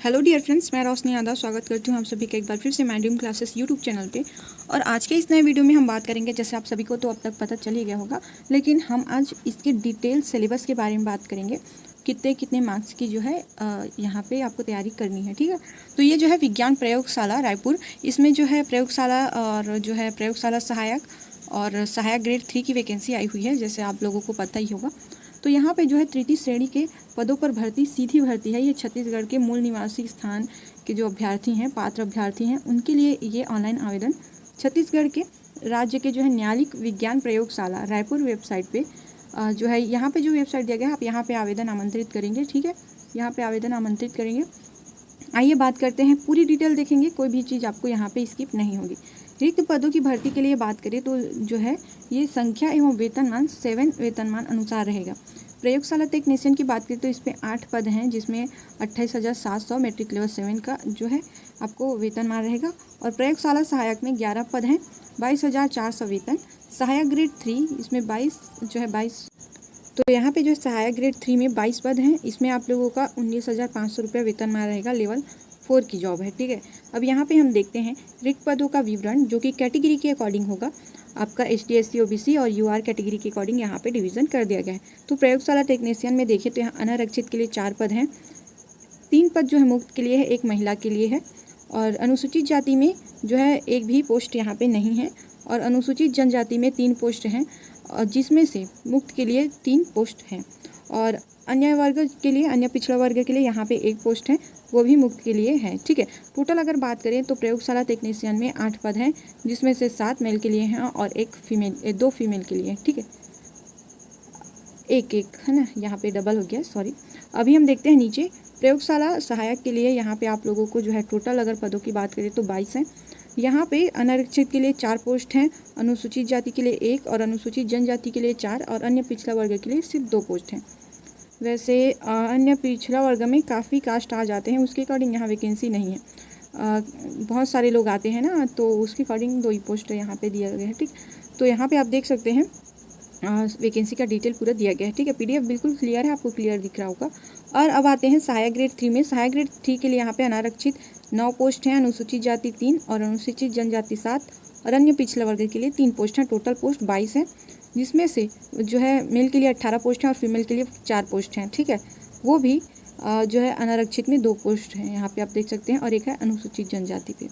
Hello dear friends, मैं रोशनी यादव स्वागत करती हूँ आप सभी का एक बार फिर से my dream classes YouTube channel पे। और आज के इस नए वीडियो में हम बात करेंगे, जैसे आप सभी को तो अब तक पता चल ही गया होगा, लेकिन हम आज इसके डिटेल सिलेबस के बारे में बात करेंगे। कितने कितने मार्क्स की जो है यहाँ पे आपको तैयारी करनी है, ठीक है। तो ये जो है विज्ञान प्रयोगशाला रायपुर, इसमें जो है प्रयोगशाला और जो है प्रयोगशाला सहायक और सहायक ग्रेड 3 की वैकेंसी आई हुई है, जैसे आप लोगों को पता ही होगा। तो यहाँ पे जो है तृतीय श्रेणी के पदों पर भर्ती सीधी भर्ती है। ये छत्तीसगढ़ के मूल निवासी स्थान के जो अभ्यर्थी हैं, पात्र अभ्यर्थी हैं, उनके लिए ये ऑनलाइन आवेदन छत्तीसगढ़ के राज्य के जो है न्यायालयिक विज्ञान प्रयोगशाला रायपुर वेबसाइट पे जो है यहाँ पे जो वेबसाइट दिया गया है, आप यहाँ पे आवेदन आमंत्रित करेंगे, ठीक है। यहाँ पे आवेदन आमंत्रित करेंगे। आइए बात करते हैं, पूरी डिटेल देखेंगे, कोई भी चीज़ आपको यहाँ पे स्किप नहीं होगी। रिक्त पदों की भर्ती के लिए बात करें तो जो है ये संख्या एवं वेतनमान 7 वेतनमान अनुसार रहेगा। प्रयोगशाला टेक्नीशियन की बात करें तो इस पर 8 पद हैं, जिसमें 28,700 मैट्रिक लेवल 7 का जो है आपको वेतनमान रहेगा। और प्रयोगशाला सहायक में 11 पद हैं, 22,400 वेतन। सहायक ग्रेड 3 इसमें 22 तो यहाँ पे जो सहायक ग्रेड 3 में 22 पद हैं, इसमें आप लोगों का 19,500 रुपये वेतनमान रहेगा। लेवल 4 की जॉब है, ठीक है। अब यहाँ पे हम देखते हैं रिक्त पदों का विवरण, जो कि कैटेगरी के अकॉर्डिंग होगा। आपका ST SC OBC और UR कैटेगरी के अकॉर्डिंग यहाँ पे डिवीज़न कर दिया गया है। तो प्रयोगशाला टेक्नीशियन में देखिए तो यहाँ अनारक्षित के लिए 4 पद हैं, 3 पद जो है मुक्त के लिए है, 1 महिला के लिए है। और अनुसूचित जाति में जो है एक भी पोस्ट यहाँ पे नहीं है। और अनुसूचित जनजाति में 3 पोस्ट हैं, जिसमें से मुक्त के लिए 3 पोस्ट हैं। और अन्य वर्ग के लिए, अन्य पिछड़ा वर्ग के लिए यहाँ पे 1 पोस्ट है, वो भी मुक्त के लिए है, ठीक है। टोटल अगर बात करें तो प्रयोगशाला टेक्नीशियन में 8 पद हैं, जिसमें से 7 मेल के लिए हैं और 2 फीमेल के लिए, ठीक है। एक है ना, यहाँ पे डबल हो गया, सॉरी। अभी हम देखते हैं नीचे प्रयोगशाला सहायक के लिए। यहाँ पे आप लोगों को जो है टोटल अगर पदों की बात करें तो 22 हैं। यहाँ पे अनारक्षित के लिए 4 पोस्ट हैं, अनुसूचित जाति के लिए 1 और अनुसूचित जनजाति के लिए 4 और अन्य पिछड़ा वर्ग के लिए सिर्फ 2 पोस्ट हैं। वैसे अन्य पिछड़ा वर्ग में काफ़ी कास्ट आ जाते हैं, उसके अकॉर्डिंग यहाँ वैकेंसी नहीं है। बहुत सारे लोग आते हैं ना, तो उसके अकॉर्डिंग 2 ही पोस्ट यहाँ पे दिया गया है, ठीक। तो यहाँ पे आप देख सकते हैं वैकेंसी का डिटेल पूरा दिया गया है, ठीक है। PDF बिल्कुल क्लियर है, आपको क्लियर दिख रहा होगा। और अब आते हैं सहायक ग्रेड 3 में। सहायक ग्रेड 3 के लिए यहाँ पे अनारक्षित 9 पोस्ट हैं, अनुसूचित जाति 3 और अनुसूचित जनजाति 7 और अन्य पिछड़ा वर्ग के लिए 3 पोस्ट हैं। टोटल पोस्ट 22 हैं, जिसमें से जो है मेल के लिए 18 पोस्ट हैं और फीमेल के लिए 4 पोस्ट हैं, ठीक है। वो भी जो है अनारक्षित में 2 पोस्ट हैं, यहाँ पे आप देख सकते हैं, और एक है अनुसूचित जनजाति पे।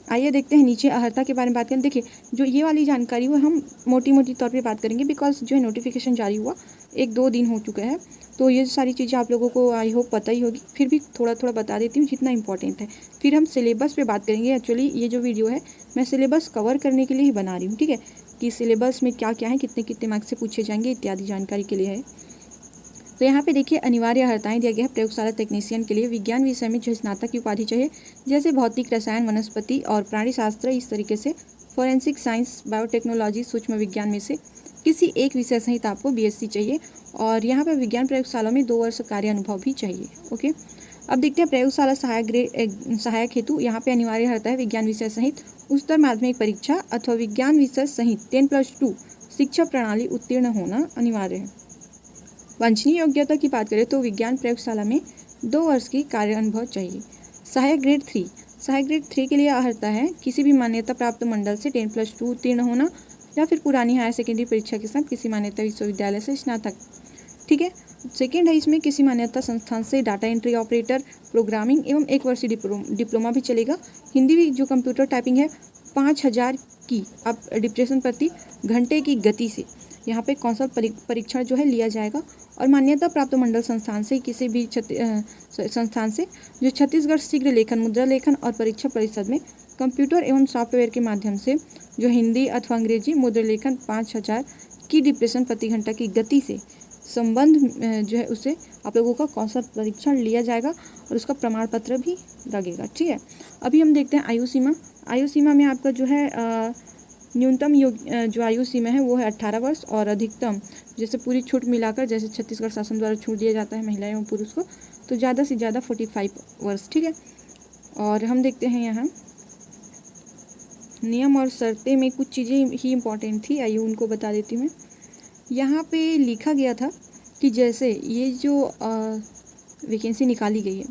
आइए देखते हैं नीचे अर्हता के बारे में बात करें। देखिए, जो ये वाली जानकारी वो हम मोटी मोटी तौर पे बात करेंगे, बिकॉज जो है नोटिफिकेशन जारी हुआ 1-2 दिन हो चुका है, तो ये सारी चीज़ें आप लोगों को आई होप पता ही होगी। फिर भी थोड़ा थोड़ा बता देती हूँ जितना इंपॉर्टेंट है। फिर हम सिलेबस पे बात करेंगे। एक्चुअली ये जो वीडियो है मैं सिलेबस कवर करने के लिए ही बना रही हूँ, ठीक है, कि सिलेबस में क्या क्या है, कितने कितने मार्क्स से पूछे जाएंगे इत्यादि जानकारी के लिए है। तो यहाँ पे देखिए अनिवार्य अर्हताएं दिया गया है प्रयोगशाला टेक्नीशियन के लिए। विज्ञान विषय में जो स्नातक की उपाधि चाहिए, जैसे भौतिक, रसायन, वनस्पति और प्राणी शास्त्र, इस तरीके से फॉरेंसिक साइंस, बायोटेक्नोलॉजी, सूक्ष्म विज्ञान में से किसी एक विषय सहित आपको BSc चाहिए। और यहाँ पर विज्ञान प्रयोगशाला में 2 वर्ष कार्य अनुभव भी चाहिए, ओके। अब देखते हैं प्रयोगशाला सहायक हेतु यहाँ पे अनिवार्य अर्हता है विज्ञान विषय सहित उच्चतर माध्यमिक परीक्षा अथवा विज्ञान विषय सहित 10+2 शिक्षा प्रणाली उत्तीर्ण होना अनिवार्य है। वांछनीय योग्यता की बात करें तो विज्ञान प्रयोगशाला में 2 वर्ष की कार्य अनुभव चाहिए। सहायक ग्रेड 3 के लिए अर्हता है किसी भी मान्यता प्राप्त मंडल से 10+2 उत्तीर्ण होना या फिर पुरानी हायर सेकेंडरी परीक्षा के साथ किसी मान्यता विश्वविद्यालय से स्नातक, ठीक है। सेकेंड है, इसमें किसी मान्यता संस्थान से डाटा एंट्री ऑपरेटर, प्रोग्रामिंग एवं 1 वर्षीय डिप्लोमा भी चलेगा। हिंदी जो कंप्यूटर टाइपिंग है 5000 की अब डिप्रेशन प्रति घंटे की गति से यहाँ पे कौशल परीक्षण जो है लिया जाएगा। और मान्यता प्राप्त मंडल संस्थान से किसी भी संस्थान से जो छत्तीसगढ़ शीघ्र लेखन, मुद्रा लेखन और परीक्षा परिषद में कंप्यूटर एवं सॉफ्टवेयर के माध्यम से जो हिंदी अथवा अंग्रेजी मुद्रा लेखन 5000 की डिप्रेशन प्रति घंटा की गति से संबंध जो है उससे आप लोगों का कौशल परीक्षण लिया जाएगा और उसका प्रमाण पत्र भी लगेगा, ठीक है। अभी हम देखते हैं आयु सीमा में आपका जो है न्यूनतम जो आयु सीमा है वो है 18 वर्ष और अधिकतम, जैसे पूरी छूट मिलाकर, जैसे छत्तीसगढ़ शासन द्वारा छूट दिया जाता है महिला एवं पुरुष को, तो ज़्यादा से ज़्यादा 45 वर्ष, ठीक है। और हम देखते हैं यहाँ नियम और शर्तें में कुछ चीज़ें ही इम्पॉर्टेंट थी, आइए उनको बता देती हूँ। यहाँ पे लिखा गया था कि जैसे ये जो वैकेंसी निकाली गई है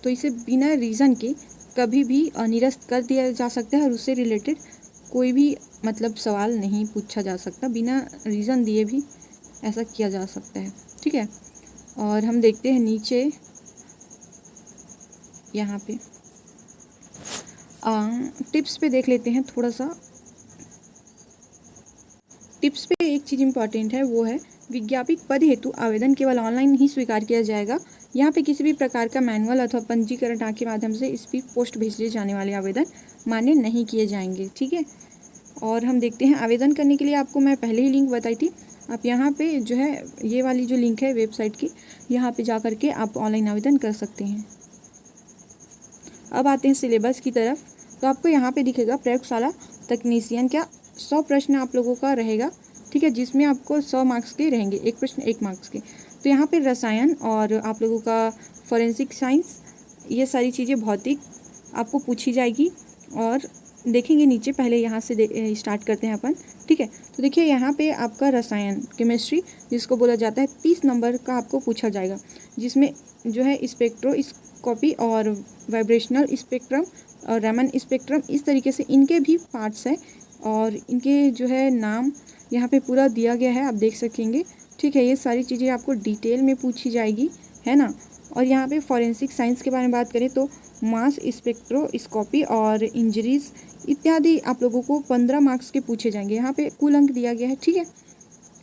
तो इसे बिना रीज़न के कभी भी निरस्त कर दिया जा सकता है और उससे रिलेटेड कोई भी मतलब सवाल नहीं पूछा जा सकता, बिना रीज़न दिए भी ऐसा किया जा सकता है। ठीक है, और हम देखते हैं नीचे यहाँ पे टिप्स पे देख लेते हैं थोड़ा सा। टिप्स पे एक चीज़ इम्पॉर्टेंट है, वो है विज्ञापित पद हेतु आवेदन केवल ऑनलाइन ही स्वीकार किया जाएगा। यहाँ पे किसी भी प्रकार का मैनुअल अथवा पंजीकरण के माध्यम से स्पीड पोस्ट भेजे जाने वाले आवेदन मान्य नहीं किए जाएंगे। ठीक है, और हम देखते हैं आवेदन करने के लिए आपको मैं पहले ही लिंक बताई थी, आप यहाँ पे जो है ये वाली जो लिंक है वेबसाइट की, यहाँ पे जा करके आप ऑनलाइन आवेदन कर सकते हैं। अब आते हैं सिलेबस की तरफ, तो आपको यहाँ पे दिखेगा प्रयोगशाला तकनीशियन का 100 प्रश्न आप लोगों का रहेगा। ठीक है, जिसमें आपको 100 मार्क्स के रहेंगे, एक प्रश्न 1 मार्क्स के। तो यहाँ पे रसायन और आप लोगों का फॉरेंसिक साइंस, ये सारी चीज़ें भौतिक आपको पूछी जाएगी। और देखेंगे नीचे, पहले यहाँ से स्टार्ट करते हैं अपन। ठीक है, तो देखिए यहाँ पे आपका रसायन केमिस्ट्री जिसको बोला जाता है 30 नंबर का आपको पूछा जाएगा, जिसमें जो है स्पेक्ट्रोस्कोपी और वाइब्रेशनल स्पेक्ट्रम और रैमन स्पेक्ट्रम, इस तरीके से इनके भी पार्ट्स हैं और इनके जो है नाम यहाँ पे पूरा दिया गया है, आप देख सकेंगे। ठीक है, ये सारी चीज़ें आपको डिटेल में पूछी जाएगी, है ना। और यहाँ पे फॉरेंसिक साइंस के बारे में बात करें तो मास स्पेक्ट्रोस्कोपी और इंजरीज इत्यादि आप लोगों को 15 मार्क्स के पूछे जाएंगे, यहाँ पे कुल अंक दिया गया है। ठीक है,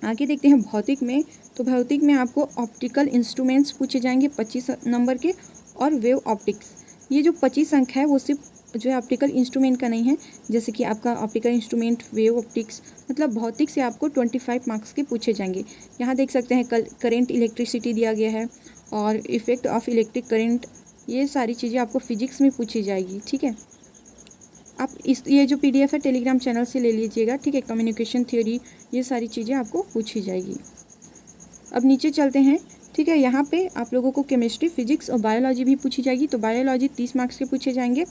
आगे देखते हैं भौतिक में। तो भौतिक में आपको ऑप्टिकल इंस्ट्रूमेंट्स पूछे जाएंगे 25 नंबर के, और वेव ऑप्टिक्स। ये जो 25 अंक है वो सिर्फ जो है ऑप्टिकल इंस्ट्रूमेंट का नहीं है, जैसे कि आपका ऑप्टिकल इंस्ट्रूमेंट, वेव ऑप्टिक्स, मतलब भौतिक से आपको 25 मार्क्स के पूछे जाएंगे। यहाँ देख सकते हैं करेंट इलेक्ट्रिसिटी दिया गया है और इफेक्ट ऑफ इलेक्ट्रिक करेंट, ये सारी चीज़ें आपको फिजिक्स में पूछी जाएगी। ठीक है, आप ये जो PDF है टेलीग्राम चैनल से ले लीजिएगा। ठीक है, कम्युनिकेशन थ्योरी, ये सारी चीज़ें आपको पूछी जाएगी। अब नीचे चलते हैं। ठीक है, यहाँ पे आप लोगों को केमिस्ट्री, फिजिक्स और बायोलॉजी भी पूछी जाएगी। तो बायोलॉजी 30 मार्क्स के पूछे जाएंगे।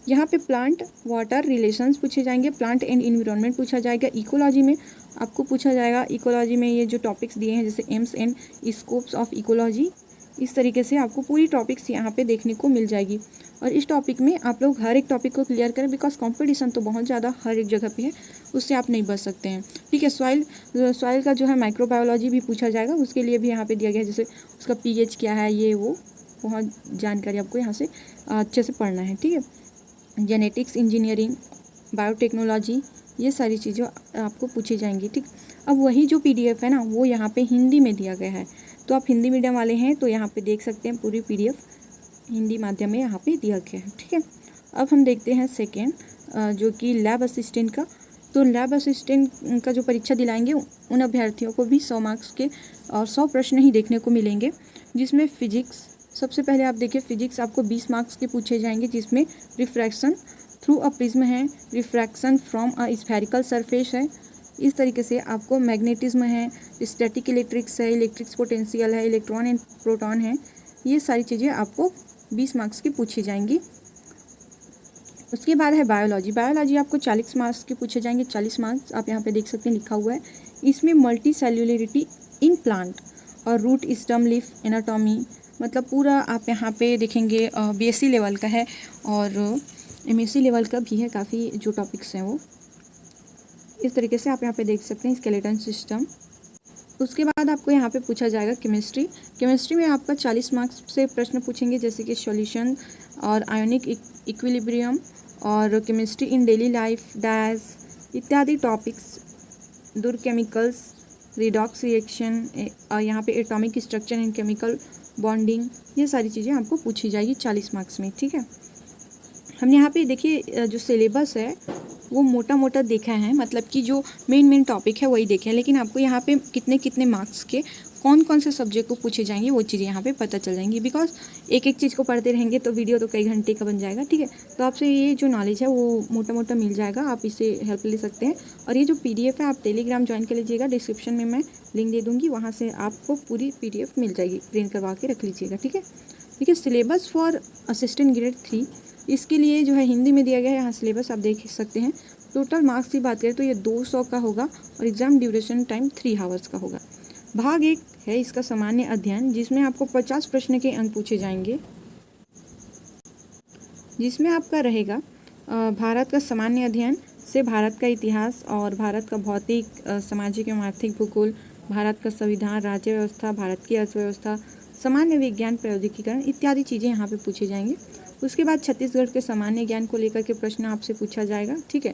यहाँ पे प्लांट वाटर रिलेशंस पूछे जाएंगे, प्लांट एंड इन्वायरमेंट पूछा जाएगा। इकोलॉजी में आपको पूछा जाएगा, इकोलॉजी में ये जो टॉपिक्स दिए हैं जैसे AIIMS and scopes of ecology, इस तरीके से आपको पूरी टॉपिक्स यहाँ पे देखने को मिल जाएगी। और इस टॉपिक में आप लोग हर एक टॉपिक को क्लियर करें, बिकॉज कंपटीशन तो बहुत ज़्यादा हर एक जगह पे है, उससे आप नहीं बच सकते हैं। ठीक है, सॉइल का जो है माइक्रोबायोलॉजी भी पूछा जाएगा, उसके लिए भी यहाँ पे दिया गया है, जैसे उसका pH क्या है, ये वो बहुत जानकारी आपको यहाँ से अच्छे से पढ़ना है। ठीक है, जेनेटिक्स, इंजीनियरिंग, बायोटेक्नोलॉजी, ये सारी चीज़ें आपको पूछी जाएंगी। ठीक, अब वही जो PDF है ना, वो यहाँ पे हिंदी में दिया गया है। तो आप हिंदी मीडियम वाले हैं तो यहाँ पे देख सकते हैं, पूरी PDF हिंदी माध्यम में यहाँ पे दिया गया है। ठीक है, अब हम देखते हैं सेकेंड, जो कि लैब असिस्टेंट का। तो लैब असिस्टेंट का जो परीक्षा दिलाएंगे उन अभ्यर्थियों को भी 100 मार्क्स के और 100 प्रश्न ही देखने को मिलेंगे, जिसमें फिजिक्स, सबसे पहले आप देखिए फिजिक्स आपको 20 मार्क्स के पूछे जाएंगे, जिसमें रिफ्रैक्शन थ्रू अ प्रिज्म है, refraction from a spherical surface है, इस तरीके से आपको मैग्नेटिज्म है, स्टैटिक इलेक्ट्रिक्स है, इलेक्ट्रिक्स पोटेंशियल है, इलेक्ट्रॉन एंड प्रोटॉन है, ये सारी चीज़ें आपको 20 मार्क्स की पूछी जाएंगी। उसके बाद है बायोलॉजी। बायोलॉजी आपको 40 मार्क्स के पूछे जाएंगे, 40 मार्क्स आप यहाँ पे देख सकते हैं लिखा हुआ है। इसमें मल्टी सेल्युलरिटी इन प्लांट और रूट स्टम लीफ एनाटॉमी, मतलब पूरा आप यहाँ पे देखेंगे BSc लेवल का है और MSc लेवल का भी है, काफ़ी जो टॉपिक्स हैं वो इस तरीके से आप यहाँ पे देख सकते हैं, स्केलेटन सिस्टम। उसके बाद आपको यहाँ पे पूछा जाएगा केमिस्ट्री। केमिस्ट्री में आपका 40 मार्क्स से प्रश्न पूछेंगे, जैसे कि सॉल्यूशन और आयोनिक इक्विलिब्रियम और chemistry in daily life, dash इत्यादि टॉपिक्स, दूर केमिकल्स, रिडॉक्स रिएक्शन, और यहाँ पे atomic structure and chemical bonding, ये सारी चीज़ें आपको पूछी जाएगी 40 मार्क्स में। ठीक है, हमने यहाँ पे देखिए जो सिलेबस है वो मोटा मोटा देखा है, मतलब कि जो मेन टॉपिक है वही देखे हैं, लेकिन आपको यहाँ पे कितने कितने मार्क्स के कौन कौन से सब्जेक्ट को पूछे जाएंगे वो चीज़ें यहाँ पे पता चल जाएंगी, बिकॉज एक एक चीज़ को पढ़ते रहेंगे तो वीडियो तो कई घंटे का बन जाएगा। ठीक है, तो आपसे ये जो नॉलेज है वो मोटा मोटा मिल जाएगा, आप इससे हेल्प ले सकते हैं। और ये जो PDF है आप टेलीग्राम ज्वाइन कर लीजिएगा, डिस्क्रिप्शन में मैं लिंक दे दूँगी, वहाँ से आपको पूरी PDF मिल जाएगी, प्रिंट करवा के रख लीजिएगा। ठीक है, देखिए सिलेबस फॉर असिस्टेंट ग्रेड 3, इसके लिए जो है हिंदी में दिया गया है, यहाँ सिलेबस आप देख सकते हैं। टोटल मार्क्स की बात करें तो ये 200 का होगा और एग्ज़ाम ड्यूरेशन टाइम 3 आवर्स का होगा। भाग 1 है इसका सामान्य अध्ययन, जिसमें आपको 50 प्रश्न के अंक पूछे जाएंगे। जिसमें आपका रहेगा भारत का सामान्य अध्ययन से भारत का इतिहास और भारत का भौतिक, सामाजिक एवं आर्थिक भूगोल, भारत का संविधान, राज्य व्यवस्था, भारत की अर्थव्यवस्था, सामान्य विज्ञान, प्रौद्योगिकीकरण इत्यादि चीज़ें यहाँ पे पूछे जाएंगे। उसके बाद छत्तीसगढ़ के सामान्य ज्ञान को लेकर के प्रश्न आपसे पूछा जाएगा, ठीक है।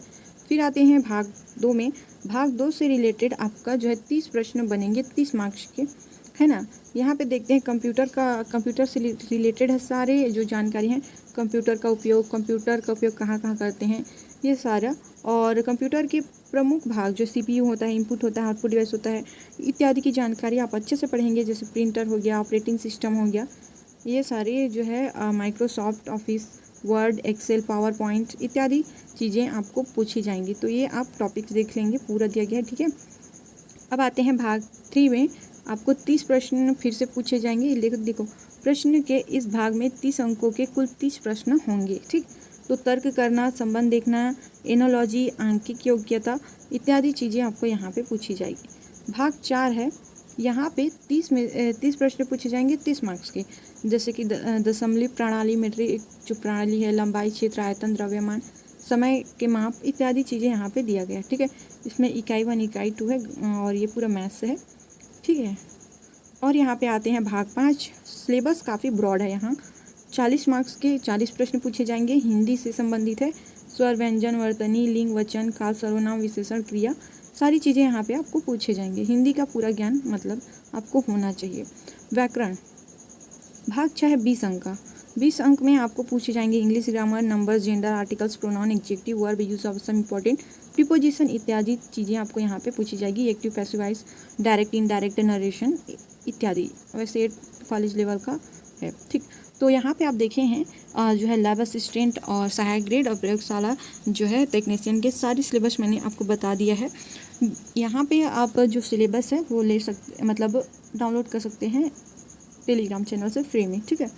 फिर आते हैं भाग 2 में। भाग 2 से रिलेटेड आपका जो है 30 प्रश्न बनेंगे, 30 मार्क्स के, है ना। यहाँ पे देखते हैं कंप्यूटर से रिलेटेड है सारे जो जानकारी हैं, कंप्यूटर का उपयोग कहाँ कहाँ करते हैं, ये सारा, और कंप्यूटर के प्रमुख भाग जो CPU होता है, इनपुट होता है, आउटपुट डिवाइस होता है, इत्यादि की जानकारी आप अच्छे से पढ़ेंगे। जैसे प्रिंटर हो गया, ऑपरेटिंग सिस्टम हो गया, ये सारे जो है Microsoft Office, Word, Excel, PowerPoint इत्यादि चीज़ें आपको पूछी जाएंगी। तो ये आप टॉपिक्स देख लेंगे, पूरा दिया गया है, ठीक है। अब आते हैं भाग 3 में। आपको 30 प्रश्न फिर से पूछे जाएंगे। लेकिन देखो, प्रश्न के इस भाग में 30 अंकों के कुल 30 प्रश्न होंगे, ठीक। तो तर्क करना, संबंध देखना, एनोलॉजी, आंकिक योग्यता इत्यादि चीज़ें आपको यहाँ पे पूछी जाएगी। भाग 4 है, यहाँ पे 30 प्रश्न पूछे जाएंगे 30 मार्क्स के। जैसे कि दशमलव प्रणाली, मीट्रिक जो प्रणाली है, लंबाई, क्षेत्र, आयतन, द्रव्यमान, समय के माप इत्यादि चीज़ें यहाँ पे दिया गया है, ठीक है। इसमें इकाई 1 इकाई 2 है और ये पूरा मैथ्स है, ठीक है। और यहाँ पे आते हैं भाग 5। सिलेबस काफ़ी ब्रॉड है यहाँ। 40 मार्क्स के 40 प्रश्न पूछे जाएंगे, हिंदी से संबंधित है। स्वर, व्यंजन, वर्तनी, लिंग, वचन, काल, सर्वनाम, विशेषण, क्रिया, सारी चीज़ें यहाँ पे आपको पूछे जाएंगे। हिंदी का पूरा ज्ञान मतलब आपको होना चाहिए। व्याकरण भाग 6 है, 20 अंक का। 20 अंक में आपको पूछे जाएंगे English grammar, numbers, gender, articles, pronoun, adjective, verb, use of some important preposition इत्यादि चीज़ें आपको यहाँ पे पूछी जाएगी। Active, passive voice, direct, indirect, narration इत्यादि। वैसे 8 कॉलेज लेवल का है, ठीक। तो यहाँ पे आप देखे हैं जो है लैब असिस्टेंट और सहायक ग्रेड और प्रयोगशाला जो है टेक्नीशियन के सारी सिलेबस मैंने आपको बता दिया है। यहाँ पे आप जो सिलेबस है वो ले सकते, मतलब डाउनलोड कर सकते हैं टेलीग्राम चैनल से फ्री में, ठीक है।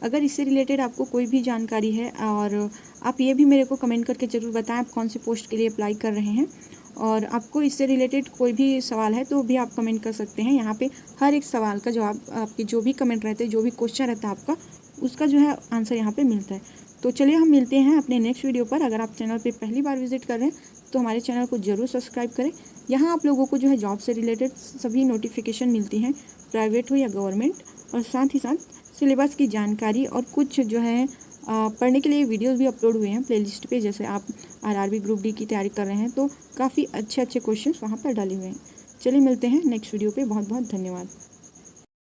अगर इससे रिलेटेड आपको कोई भी जानकारी है, और आप ये भी मेरे को कमेंट करके ज़रूर बताएं आप कौन सी पोस्ट के लिए अप्लाई कर रहे हैं, और आपको इससे रिलेटेड कोई भी सवाल है तो भी आप कमेंट कर सकते हैं। यहाँ पे हर एक सवाल का जवाब, आपके जो भी कमेंट रहते हैं, जो भी क्वेश्चन रहता है आपका, उसका जो है आंसर यहाँ पे मिलता है। तो चलिए हम मिलते हैं अपने नेक्स्ट वीडियो पर। अगर आप चैनल पे पहली बार विजिट कर रहे हैं तो हमारे चैनल को ज़रूर सब्सक्राइब करें। यहाँ आप लोगों को जो है जॉब से रिलेटेड सभी नोटिफिकेशन मिलती हैं, प्राइवेट हो या गवर्नमेंट, और साथ ही साथ सिलेबस की जानकारी और कुछ जो है पढ़ने के लिए वीडियोस भी अपलोड हुए हैं प्लेलिस्ट पे। जैसे आप RRB ग्रुप D की तैयारी कर रहे हैं तो काफ़ी अच्छे क्वेश्चंस वहाँ पर डाले हुए हैं। चलिए मिलते हैं नेक्स्ट वीडियो पे। बहुत बहुत धन्यवाद।